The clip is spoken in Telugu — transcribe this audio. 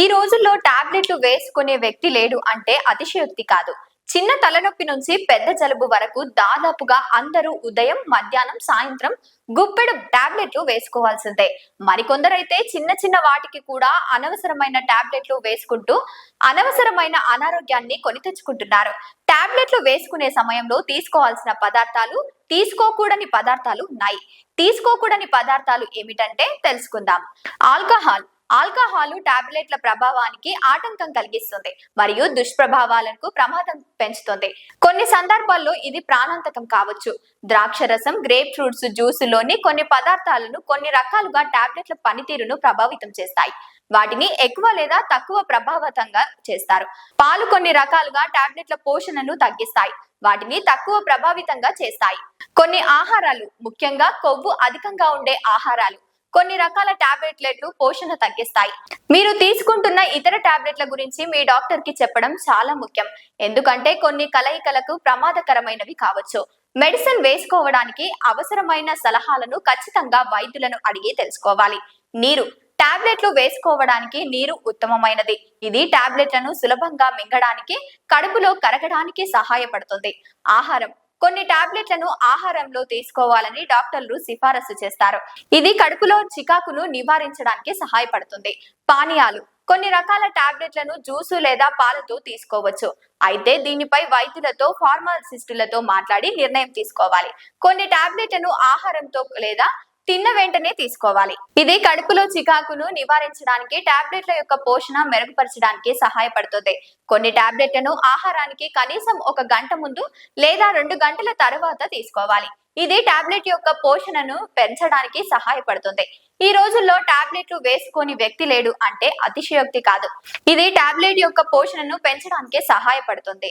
ఈ రోజుల్లో టాబ్లెట్లు వేసుకునే వ్యక్తి లేడు అంటే అతిశయోక్తి కాదు. చిన్న తలనొప్పి నుంచి పెద్ద జలుబు వరకు దాదాపుగా అందరూ ఉదయం, మధ్యాహ్నం, సాయంత్రం గుప్పెడు టాబ్లెట్లు వేసుకోవాల్సిందే. మరికొందరైతే చిన్న చిన్న వాటికి కూడా అనవసరమైన టాబ్లెట్లు వేసుకుంటూ అనవసరమైన అనారోగ్యాన్ని కొని తెచ్చుకుంటున్నారు. టాబ్లెట్లు వేసుకునే సమయంలో తీసుకోవాల్సిన పదార్థాలు, తీసుకోకూడని పదార్థాలు ఉన్నాయి. తీసుకోకూడని పదార్థాలు ఏమిటంటే తెలుసుకుందాం. ఆల్కహాల్ ఆల్కహాల్ టాబ్లెట్ల ప్రభావానికి ఆటంకం కలిగిస్తుంది మరియు దుష్ప్రభావాలకు ప్రమాదం పెంచుతుంది. కొన్ని సందర్భాల్లో ఇది ప్రాణాంతకం కావచ్చు. ద్రాక్షరసం, గ్రేప్ ఫ్రూట్స్ జ్యూసులోని కొన్ని పదార్థాలను కొన్ని రకాలుగా టాబ్లెట్ల పనితీరును ప్రభావితం చేస్తాయి. వాటిని ఎక్కువ లేదా తక్కువ ప్రభావితంగా చేస్తారు. పాలు కొన్ని రకాలుగా టాబ్లెట్ల పోషణను తగ్గిస్తాయి. వాటిని తక్కువ ప్రభావితంగా చేస్తాయి. కొన్ని ఆహారాలు, ముఖ్యంగా కొవ్వు అధికంగా ఉండే ఆహారాలు, కొన్ని రకాల టాబ్లెట్లు పోషణ తగ్గిస్తాయి. మీరు తీసుకుంటున్న ఇతర టాబ్లెట్ల గురించి మీ డాక్టర్ కి చెప్పడం చాలా ముఖ్యం. ఎందుకంటే కొన్ని కలయికలకు ప్రమాదకరమైనవి కావచ్చు. మెడిసిన్ వేసుకోవడానికి అవసరమైన సలహాలను ఖచ్చితంగా వైద్యులను అడిగి తెలుసుకోవాలి. నీరు టాబ్లెట్లు వేసుకోవడానికి నీరు ఉత్తమమైనది. ఇది టాబ్లెట్లను సులభంగా మింగడానికి, కడుపులో కరగడానికి సహాయపడుతుంది. ఆహారం కొన్ని టాబ్లెట్లను ఆహారంలో తీసుకోవాలని డాక్టర్లు సిఫారసు చేస్తారు. ఇది కడుపులో చికాకును నివారించడానికి సహాయపడుతుంది. పానీయాలు కొన్ని రకాల టాబ్లెట్లను జ్యూసు లేదా పాలతో తీసుకోవచ్చు. అయితే దీనిపై వైద్యులతో, ఫార్మసిస్టులతో మాట్లాడి నిర్ణయం తీసుకోవాలి. కొన్ని టాబ్లెట్లను ఆహారంతో లేదా తిన్న వెంటనే తీసుకోవాలి. ఇది కడుపులో చికాకును నివారించడానికి, టాబ్లెట్ల యొక్క పోషణ మెరుగుపరచడానికి సహాయపడుతుంది. కొన్ని టాబ్లెట్లను ఆహారానికి కనీసం 1 గంట ముందు లేదా 2 గంటల తర్వాత తీసుకోవాలి. ఇది టాబ్లెట్ యొక్క పోషణను పెంచడానికి సహాయపడుతుంది. ఈ రోజుల్లో టాబ్లెట్లు వేసుకోని వ్యక్తి లేడు అంటే అతిశయోక్తి కాదు. ఇది టాబ్లెట్ యొక్క పోషణను పెంచడానికి సహాయపడుతుంది.